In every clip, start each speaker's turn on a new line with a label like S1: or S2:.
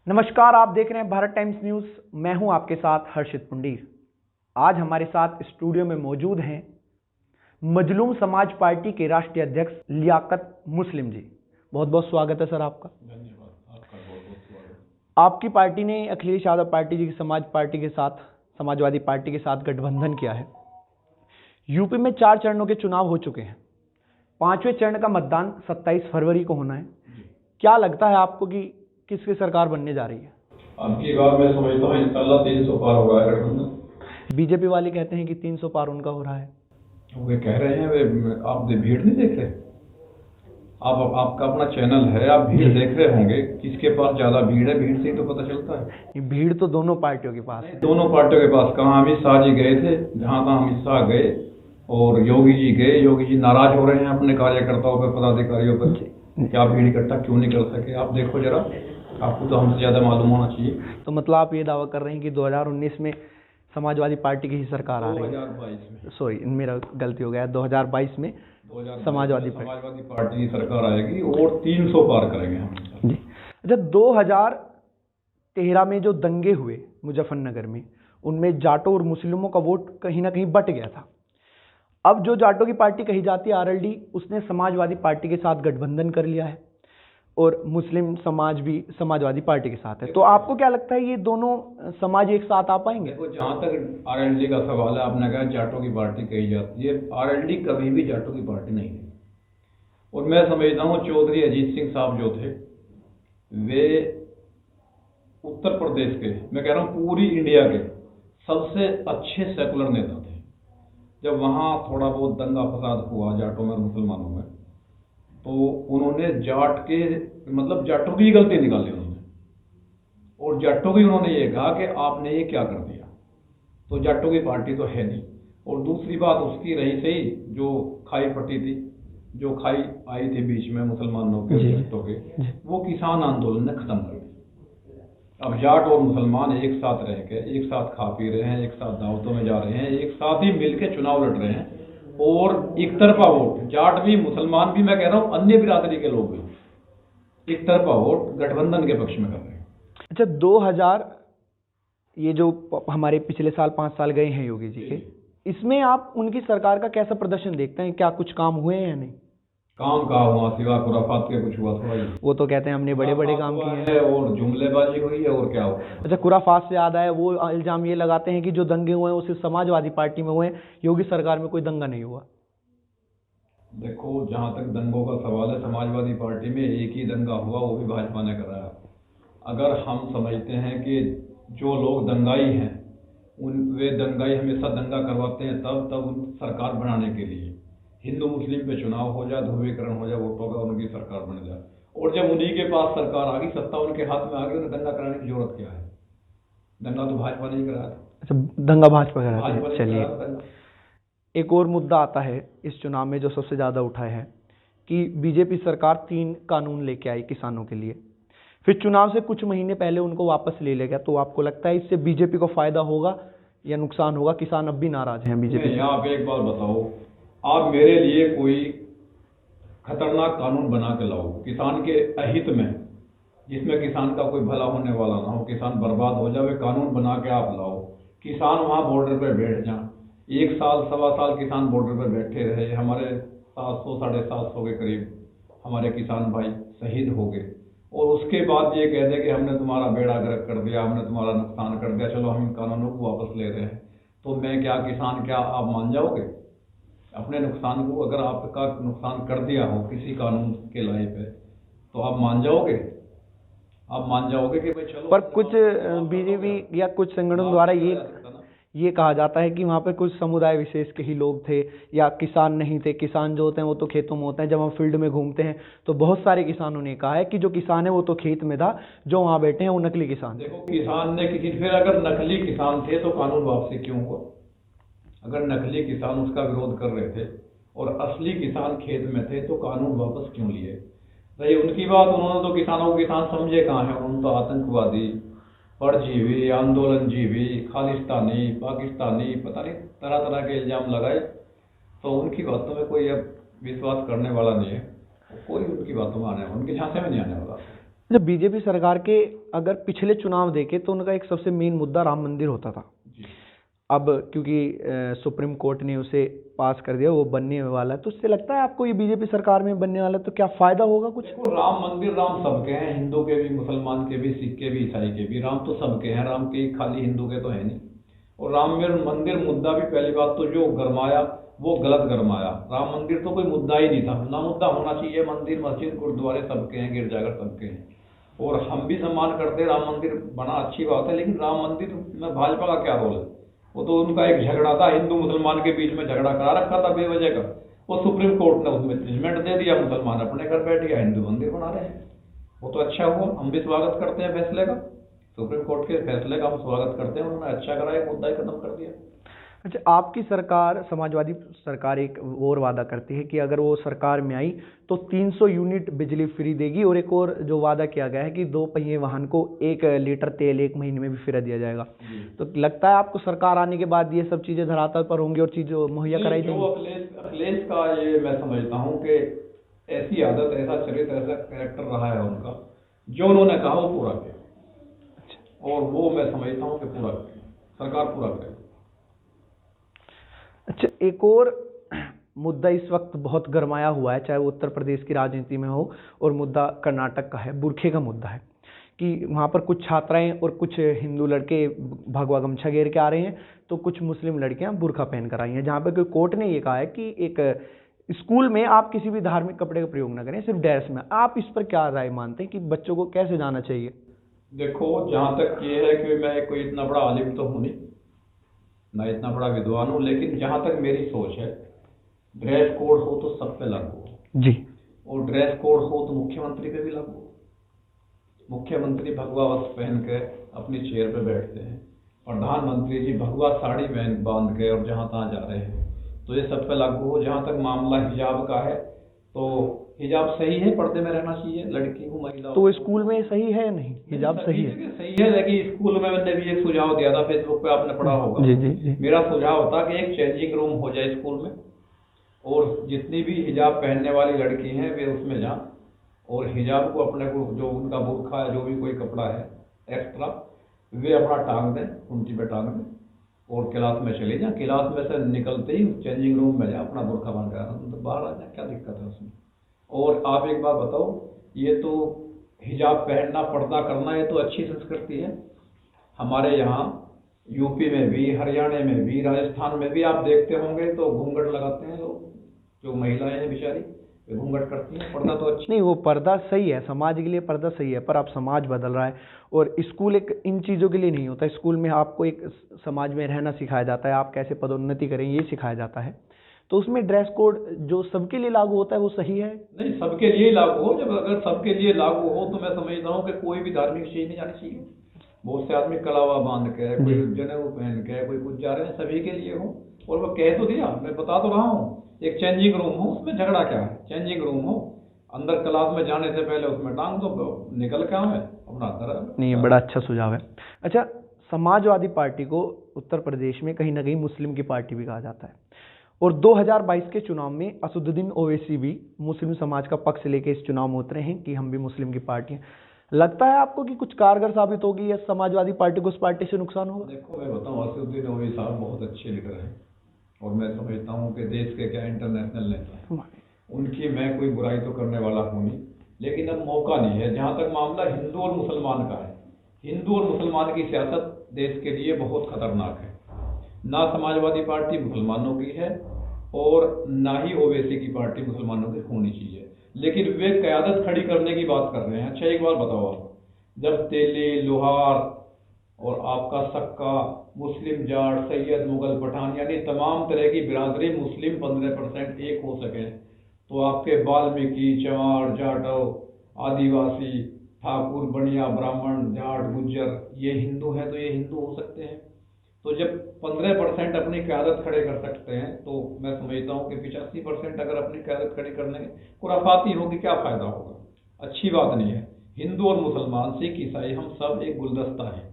S1: नमस्कार, आप देख रहे हैं भारत टाइम्स न्यूज़। मैं हूं आपके साथ हर्षित पुंडीर। आज हमारे साथ स्टूडियो में मौजूद हैं मजलूम समाज पार्टी के राष्ट्रीय अध्यक्ष लियाकत मुस्लिम जी। बहुत बहुत स्वागत है सर आपका।
S2: धन्यवाद, आपका बहुत बहुत स्वागत।
S1: आपकी पार्टी ने अखिलेश यादव पार्टी जी की समाजवादी पार्टी के साथ गठबंधन किया है। यूपी में 4 चरणों के चुनाव हो चुके हैं। 5वें चरण का मतदान 27 फरवरी को होना है। क्या लगता है आपको कि किसकी सरकार बनने जा रही है?
S2: अब की बार मैं समझता हूँ इंशाल्लाह 300 पार हो रहा है गठबंधन।
S1: बीजेपी वाले कहते हैं कि 300 पार उनका हो रहा है।
S2: वे कह रहे हैं, वे आप भीड़ नहीं देख रहे? आपका अपना चैनल है, आप भीड़ देख रहे होंगे। किसके पास ज्यादा भीड़ है? भीड़ से ही तो पता चलता है।
S1: ये भीड़ तो दोनों पार्टियों के पास है।
S2: दोनों पार्टियों के पास। कहाँ अमित शाह जी गए थे, जहाँ तहाँ अमित शाह गए और योगी जी गए। योगी जी नाराज हो रहे हैं अपने कार्यकर्ताओं पर, पदाधिकारियों पर। क्या भीड़ इकट्ठा क्यों नहीं कर सके? आप देखो जरा, आपको तो हमसे ज्यादा मालूम होना चाहिए।
S1: तो मतलब आप ये दावा कर रहे हैं कि 2019 में समाजवादी पार्टी की ही सरकार आ रही है?
S2: 2022 में,
S1: सॉरी मेरा गलती हो गया, 2022 में समाजवादी
S2: पार्टी की सरकार आएगी और 300 पार करेंगे हम
S1: जी। अच्छा, 2013 में जो दंगे हुए मुजफ्फरनगर में, उनमें जाटों और मुस्लिमों का वोट कहीं ना कहीं बट गया था। अब जो जाटों की पार्टी कही जाती है आरएलडी, उसने समाजवादी पार्टी के साथ गठबंधन कर लिया है और मुस्लिम समाज भी समाजवादी पार्टी के साथ है। तो आपको क्या लगता है ये दोनों समाज एक साथ आ पाएंगे?
S2: देखो, जहाँ तक आरएलडी का सवाल है, आपने कहा जाटों की पार्टी कही जाती है। आरएलडी कभी भी जाटों की पार्टी नहीं है। और मैं समझता हूँ चौधरी अजीत सिंह साहब जो थे, वे उत्तर प्रदेश के, मैं कह रहा हूँ पूरी इंडिया के सबसे अच्छे सेकुलर नेता थे। जब वहाँ थोड़ा बहुत दंगा फसाद हुआ जाटों में और मुसलमानों में, तो उन्होंने जाट के मतलब जाटों की गलती निकाली उन्होंने, और जाटों की उन्होंने ये कहा कि आपने ये क्या कर दिया। तो जाटों की पार्टी तो है नहीं। और दूसरी बात उसकी रही सही, जो खाई फटी थी, जो खाई आई थी बीच में मुसलमानों के जाटों के, वो किसान आंदोलन ने खत्म कर दी। अब जाट और मुसलमान एक साथ रह के, एक साथ खा पी रहे हैं, एक साथ दावतों में जा रहे हैं, एक साथ ही मिलकर चुनाव लड़ रहे हैं। और एक तरफा वोट, जाट भी मुसलमान भी, मैं कह रहा हूँ अन्य बिरादरी के लोग भी एक तरफा वोट गठबंधन के पक्ष में कर रहे हैं।
S1: अच्छा, 2000 ये जो हमारे पिछले साल 5 साल गए हैं योगी जी के, इसमें आप उनकी सरकार का कैसा प्रदर्शन देखते हैं? क्या कुछ काम हुए हैं या नहीं?
S2: काम का हुआ सिवा खुराफात के कुछ हुआ थोड़ा ही।
S1: वो तो कहते हैं हमने बड़े बड़े काम किए हैं
S2: और जुमलेबाजी हुई है, और क्या हुआ।
S1: अच्छा, खुराफात से याद आया, वो इल्जाम ये लगाते हैं कि जो दंगे हुए हैं वो सिर्फ समाजवादी पार्टी में हुए हैं, योगी सरकार में कोई दंगा नहीं हुआ।
S2: देखो, जहाँ तक दंगों का सवाल है, समाजवादी पार्टी में एक ही दंगा हुआ, वो भी भाजपा ने कराया। अगर हम समझते हैं कि जो लोग दंगाई हैं वे दंगाई हमेशा दंगा करवाते हैं, तब सरकार बनाने के लिए हिंदू मुस्लिम पे चुनाव हो जाए, ध्रुवीकरण हो जाए वोटों का, उनकी सरकार बन जाए। और जब उन्हीं के पास सरकार आ गई, सत्ता उनके हाथ में आ गई, उन्हें दंगा कराने की जरूरत क्या है? दंगा तो भाजपा ने ही कराया था।
S1: अच्छा, दंगा भाजपा कराया था। चलिए, एक और मुद्दा आता है इस चुनाव में जो सबसे ज़्यादा उठा है कि बीजेपी सरकार 3 कानून लेके आई किसानों के लिए, फिर चुनाव से कुछ महीने पहले उनको वापस ले लेगा। तो आपको लगता है इससे बीजेपी को फायदा होगा या नुकसान होगा? किसान अब भी नाराज हैं बीजेपी से।
S2: आप एक बात बताओ, आप मेरे लिए कोई खतरनाक कानून बना के लाओ किसान के अहित में, जिसमें किसान का कोई भला होने वाला ना हो, किसान बर्बाद हो जाए, कानून बना के आप लाओ। किसान वहाँ बॉर्डर पर बैठ जाए, 1 साल 1.25 साल किसान बॉर्डर पर बैठे रहे। हमारे 700 साढ़े 700 के करीब हमारे किसान भाई शहीद हो गए, और उसके बाद ये कह दे कि हमने तुम्हारा बेड़ा गर्क कर दिया, हमने तुम्हारा नुकसान कर दिया, चलो हम इन कानूनों को वापस ले रहे हैं। तो मैं क्या, किसान क्या, आप मान जाओगे अपने नुकसान को? अगर आपका नुकसान कर दिया हो किसी कानून के लाए पे, तो आप मान जाओगे? आप मान जाओगे कि भाई चलो।
S1: पर कुछ बीजेपी या कुछ संगठनों द्वारा ये कहा जाता है कि वहाँ पे कुछ समुदाय विशेष के ही लोग थे या किसान नहीं थे। किसान जो होते हैं वो तो खेतों में होते हैं। जब हम फील्ड में घूमते हैं तो बहुत सारे किसानों ने कहा है कि जो किसान है वो तो खेत में था, जो वहाँ बैठे हैं वो नकली किसान।
S2: देखो, किसान ने फिर अगर नकली किसान थे तो कानून वापसी क्यों हुआ? अगर नकली किसान उसका विरोध कर रहे थे और असली किसान खेत में थे, तो कानून वापस क्यों लिए? रही उनकी बात, उन्होंने तो किसानों को किसान समझे कहाँ है। उन्होंने तो आतंकवादी, परजीवी, आंदोलनजीवी, खालिस्तानी, पाकिस्तानी, पता नहीं तरह तरह के इल्जाम लगाए। तो उनकी बातों में कोई अब विश्वास करने वाला नहीं है। कोई उनकी बातों में आने उनके झांसे में नहीं आने वाला।
S1: जब बीजेपी सरकार के अगर पिछले चुनाव देखे तो उनका एक सबसे मेन मुद्दा राम मंदिर होता था।
S2: जी।
S1: अब क्योंकि सुप्रीम कोर्ट ने उसे पास कर दिया, वो बनने वाला है, तो उससे लगता है आपको ये बीजेपी सरकार में बनने वाला है तो क्या फायदा होगा कुछ?
S2: देखो, राम मंदिर राम सबके हैं, हिंदू के भी, मुसलमान के भी, सिख के भी, ईसाई के भी। राम तो सबके हैं, राम के खाली हिंदू के तो है नहीं। और राम मंदिर मुद्दा भी पहली बात तो जो गरमाया वो गलत गरमाया। राम मंदिर तो कोई मुद्दा ही नहीं था, ना मुद्दा होना चाहिए। मंदिर मस्जिद गुरुद्वारे सबके हैं, गिरजाघर सबके हैं, और हम भी सम्मान करते हैं। राम मंदिर बना अच्छी बात है, लेकिन राम मंदिर में भाजपा का क्या रोल है? वो तो उनका एक झगड़ा था, हिंदू मुसलमान के बीच में झगड़ा करा रखा था बेवजह का। वो सुप्रीम कोर्ट ने उसमें जजमेंट दे दिया, मुसलमान अपने घर बैठ गया, हिंदू मंदिर बना रहे हैं। वो तो अच्छा हुआ, हम भी स्वागत करते हैं फैसले का। सुप्रीम कोर्ट के फैसले का हम स्वागत करते हैं, उन्होंने अच्छा करा, एक मुद्दा ही खत्म कर दिया।
S1: अच्छा, आपकी सरकार, समाजवादी सरकार, एक और वादा करती है कि अगर वो सरकार में आई तो 300 यूनिट बिजली फ्री देगी, और एक और जो वादा किया गया है कि 2 पहिए वाहन को 1 लीटर तेल 1 महीने में भी फ्री दिया जाएगा। तो लगता है आपको सरकार आने के बाद ये सब चीज़ें धरातल पर होंगी और चीज़ मुहैया कराई जाएंगी?
S2: अखिलेश का ये मैं समझता हूँ कि ऐसी आदत, ऐसा चरित्र, ऐसा कैरेक्टर रहा है उनका, जो उन्होंने कहा वो पूरा किया। और वो मैं समझता हूँ कि पूरा सरकार पूरा करेगी।
S1: अच्छा, एक और मुद्दा इस वक्त बहुत गरमाया हुआ है, चाहे वो उत्तर प्रदेश की राजनीति में हो, और मुद्दा कर्नाटक का है, बुरखे का मुद्दा है कि वहाँ पर कुछ छात्राएं और कुछ हिंदू लड़के भगवा गमछा घेर के आ रहे हैं, तो कुछ मुस्लिम लड़कियां बुरखा पहन कर आई हैं, जहाँ पर कोई कोर्ट ने ये कहा है कि एक स्कूल में आप किसी भी धार्मिक कपड़े का प्रयोग न करें, सिर्फ ड्रेस में। आप इस पर क्या राय मानते हैं कि बच्चों को कैसे जाना चाहिए?
S2: देखो, जहाँ तक ये है कि मैं कोई इतना बड़ा आलिम तो हूँ नहीं, ना इतना बड़ा विद्वान हूँ, लेकिन जहाँ तक मेरी सोच है, ड्रेस कोड हो तो सब पे लागू हो
S1: जी, और
S2: ड्रेस कोड हो तो मुख्यमंत्री पे भी लागू हो। मुख्यमंत्री भगवा वस्त्र पहन के अपनी चेयर पे बैठते हैं, प्रधानमंत्री जी भगवा साड़ी बांध के और जहाँ तहाँ जा रहे हैं, तो ये सब पे लागू हो। जहाँ तक मामला हिजाब का है, तो हिजाब सही है, पर्दे में रहना चाहिए लड़की को, महिला।
S1: तो स्कूल में सही है? नहीं, हिजाब सही है,
S2: सही है, लेकिन स्कूल में मैंने भी एक सुझाव दिया था, फेसबुक पे आपने पढ़ा होगा।
S1: जी जी जी।
S2: मेरा सुझाव था कि एक चेंजिंग रूम हो जाए स्कूल में, और जितनी भी हिजाब पहनने वाली लड़की हैं वे उसमें जाएं, और हिजाब को अपने को, जो उनका बुर्खा है, जो भी कोई कपड़ा है एक्स्ट्रा, वे अपना टांग दें, उनकी पे टांग दें, और क्लास में चले जाएं। क्लास में से निकलते ही चेंजिंग रूम में जाए, अपना बुर्खा बांध कर तो बाहर आ जाए, क्या दिक्कत है उसमें? और आप एक बात बताओ, ये तो हिजाब पहनना, पर्दा करना, ये तो अच्छी संस्कृति है। हमारे यहाँ यूपी में भी, हरियाणा में भी, राजस्थान में भी आप देखते होंगे तो घूंघट लगाते हैं लोग, जो महिलाएं हैं बेचारी घूंघट करती हैं। पर्दा तो अच्छा
S1: नहीं, वो पर्दा सही है, समाज के लिए पर्दा सही है, पर अब समाज बदल रहा है, और स्कूल एक इन चीज़ों के लिए नहीं होता। स्कूल में आपको एक समाज में रहना सिखाया जाता है, आप कैसे पदोन्नति करें ये सिखाया जाता है। तो उसमें ड्रेस कोड जो सबके लिए लागू होता है वो सही है?
S2: नहीं, सबके लिए लागू हो। जब अगर सबके लिए लागू हो तो मैं समझता हूँ कि कोई भी धार्मिक चीज नहीं जानी चाहिए। बहुत से आदमी कलावा बांध के, कोई जनेऊ पहन के, कोई कुछ जा रहे हैं, सभी के लिए हो। और वो कह तो दिया, मैं बता तो रहा हूँ, एक चेंजिंग रूम हो, उसमें झगड़ा क्या है? चेंजिंग रूम हो, अंदर क्लास में जाने से पहले उसमें टांग दो, निकल के आवे अपना तरह। नहीं,
S1: बड़ा अच्छा सुझाव है। अच्छा, समाजवादी पार्टी को उत्तर प्रदेश में कहीं ना कहीं मुस्लिम की पार्टी भी कहा जाता है, और 2022 के चुनाव में असदुद्दीन ओवैसी भी मुस्लिम समाज का पक्ष लेके इस चुनाव में उतरे हैं कि हम भी मुस्लिम की पार्टी हैं। लगता है आपको कि कुछ कारगर साबित होगी या समाजवादी पार्टी को उस पार्टी से नुकसान होगा?
S2: देखो, मैं बताऊं, असदुद्दीन ओवैसी साहब बहुत अच्छे लीडर हैं, और मैं समझता हूँ कि देश के क्या इंटरनेशनल नेता हैं, उनकी मैं कोई बुराई तो करने वाला हूँ नहीं, लेकिन अब मौका नहीं है। जहाँ तक मामला हिंदू और मुसलमान का है, हिंदू और मुसलमान की सियासत देश के लिए बहुत खतरनाक है। ना समाजवादी पार्टी मुसलमानों की है, और ना ही ओवैसी की पार्टी मुसलमानों की होनी चाहिए, लेकिन वे क़यादत खड़ी करने की बात कर रहे हैं। अच्छा, एक बार बताओ आप, जब तेली, लोहार और आपका सक्का, मुस्लिम, जाट, सैयद, मुगल, पठान, यानी तमाम तरह की बिरादरी मुस्लिम 15% एक हो सके, तो आपके वाल्मीकि, चमार, जाटव, आदिवासी, ठाकुर, बनिया, ब्राह्मण, जाट, गुज्जर, ये हिंदू हैं, तो ये हिंदू हो सकते हैं। तो जब 15% अपनी क़यादत खड़े कर सकते हैं, तो मैं समझता हूँ कि 85% अगर अपनी क़यादत खड़ी करने खुराफाती होगी, क्या फ़ायदा होगा? अच्छी बात नहीं है। हिंदू और मुसलमान, सिख, ईसाई, हम सब एक गुलदस्ता है।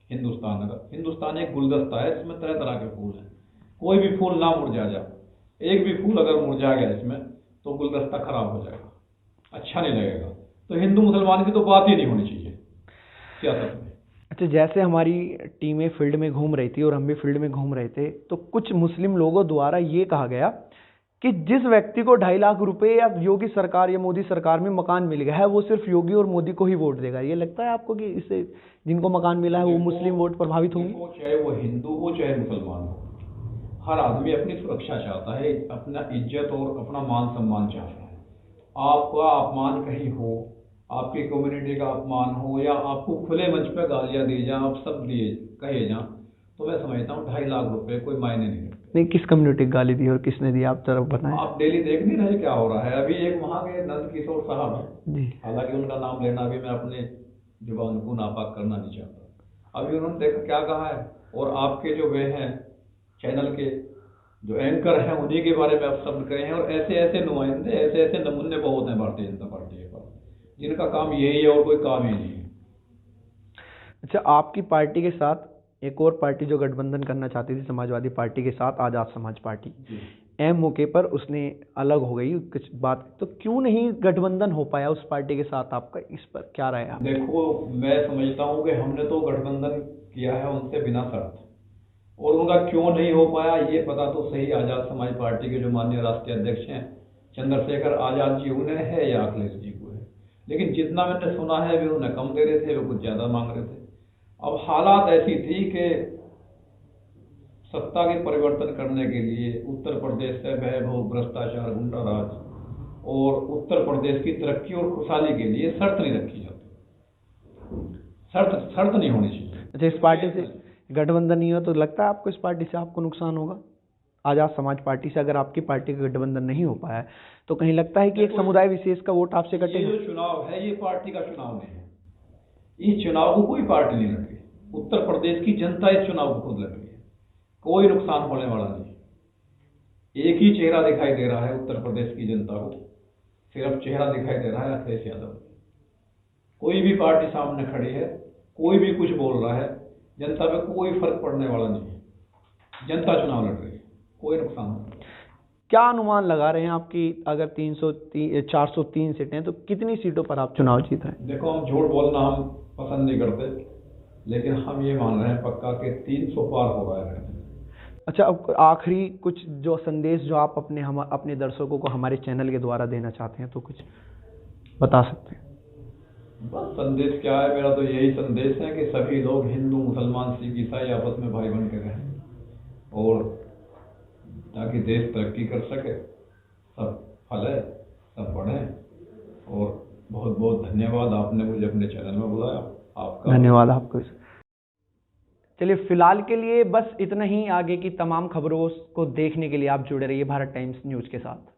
S2: हिंदुस्तान एक गुलदस्ता है, इसमें तरह तरह के फूल हैं। कोई भी फूल ना मुरझा जाए, एक भी फूल अगर मुरझा गया इसमें, तो गुलदस्ता खराब हो जाएगा। अच्छा नहीं लगेगा। तो हिंदू मुसलमान की तो बात ही नहीं होनी चाहिए सियासत में।
S1: अच्छा, जैसे हमारी टीमें फील्ड में घूम रही थी और हम भी फील्ड में घूम रहे थे, तो कुछ मुस्लिम लोगों द्वारा ये कहा गया कि जिस व्यक्ति को 2.5 लाख रुपए या योगी सरकार या मोदी सरकार में मकान मिल गया है, वो सिर्फ योगी और मोदी को ही वोट देगा। ये लगता है आपको कि इससे जिनको मकान मिला है वो मुस्लिम वोट प्रभावित होंगे?
S2: चाहे वो हिंदू हो चाहे मुसलमान हो, हर आदमी अपनी सुरक्षा चाहता है, अपना इज्जत और अपना मान सम्मान चाहता है। आपका अपमान कहीं हो, आपकी कम्युनिटी का अपमान हो, या आपको खुले मंच पर गालियां दी जाए, आप सब दिए कहे जाए, तो मैं समझता हूँ 2.5 लाख रुपए कोई मायने नहीं रखते।
S1: नहीं, किस कम्युनिटी गाली दी और किसने दी, आप तरफ बताएं।
S2: आप डेली देख नहीं रहे क्या हो रहा है। अभी एक वहाँ के नंद किशोर साहब हैं
S1: जी,
S2: हालांकि उनका नाम लेना भी मैं अपने जुबान को नापाक करना नहीं चाहता। अभी उन्होंने देखा क्या कहा है, और आपके जो वे हैं चैनल के जो एंकर हैं उन्हीं के बारे में आप शब्द कहे हैं। और ऐसे ऐसे नुमाइंदे, ऐसे ऐसे नमूने बहुत हैं भारतीय जनता पार्टी के पास, जिनका काम यही है और कोई काम ही नहीं है।
S1: अच्छा, आपकी पार्टी के साथ एक और पार्टी जो गठबंधन करना चाहती थी समाजवादी पार्टी के साथ, आज़ाद समाज पार्टी, एम मौके पर उसने अलग हो गई कुछ बात, तो क्यों नहीं गठबंधन हो पाया उस पार्टी के साथ? आपका इस पर क्या राय है?
S2: देखो, मैं समझता हूँ कि हमने तो गठबंधन किया है उनसे बिना शर्त, और उनका क्यों नहीं हो पाया ये पता तो सही आज़ाद समाज पार्टी के जो माननीय राष्ट्रीय अध्यक्ष हैं चंद्रशेखर आज़ाद जी उन्हें है या अखिलेश जी को है। लेकिन जितना मैंने सुना है वे उन्हें कम दे रहे थे, वे कुछ ज़्यादा मांग रहे थे। अब हालात ऐसी थी कि सत्ता के परिवर्तन करने के लिए उत्तर प्रदेश से वैभव, भ्रष्टाचार, गुंडा राज और उत्तर प्रदेश की तरक्की और खुशहाली के लिए शर्त नहीं रखी जाती। शर्त नहीं होनी चाहिए।
S1: अच्छा, इस पार्टी से गठबंधन नहीं हो तो लगता है आपको इस पार्टी से आपको नुकसान होगा? आज़ाद समाज पार्टी से अगर आपकी पार्टी का गठबंधन नहीं हो पाया तो कहीं लगता है कि एक समुदाय विशेष का वोट आपसे
S2: ये
S1: कटेगा?
S2: जो चुनाव है ये पार्टी का चुनाव नहीं है। इस चुनाव को कोई पार्टी नहीं लड़ रही, उत्तर प्रदेश की जनता इस चुनाव को खुद लड़ रही है। कोई नुकसान होने वाला नहीं। एक ही चेहरा दिखाई दे रहा है उत्तर प्रदेश की जनता को, सिर्फ चेहरा दिखाई दे रहा है अखिलेश यादव। कोई भी पार्टी सामने खड़ी है, कोई भी कुछ बोल रहा है, जनता पे कोई फर्क पड़ने वाला नहीं है। जनता चुनाव लड़ रही है, कोई नुकसान नहीं।
S1: क्या अनुमान लगा रहे हैं आपकी अगर 403 सीटें हैं तो कितनी सीटों पर आप चुनाव जीत रहे हैं?
S2: देखो, हम झूठ बोलना हम पसंद नहीं करते, लेकिन हम ये मान रहे हैं पक्का कि 300 पार होगा।
S1: अच्छा, अब आखिरी कुछ जो संदेश जो आप अपने दर्शकों को हमारे चैनल के द्वारा देना चाहते हैं तो कुछ बता सकते हैं?
S2: बस संदेश क्या है, मेरा तो यही संदेश है कि सभी लोग हिंदू, मुसलमान, सिख, ईसाई आपस में भाई बन के रहें, और ताकि देश तरक्की कर सके, सब फले, सब बढ़े। और बहुत बहुत धन्यवाद, आपने मुझे अपने चैनल में बुलाया। आपका
S1: धन्यवाद आपको। चलिए, फिलहाल के लिए बस इतना ही। आगे की तमाम खबरों को देखने के लिए आप जुड़े रहिए भारत टाइम्स न्यूज़ के साथ।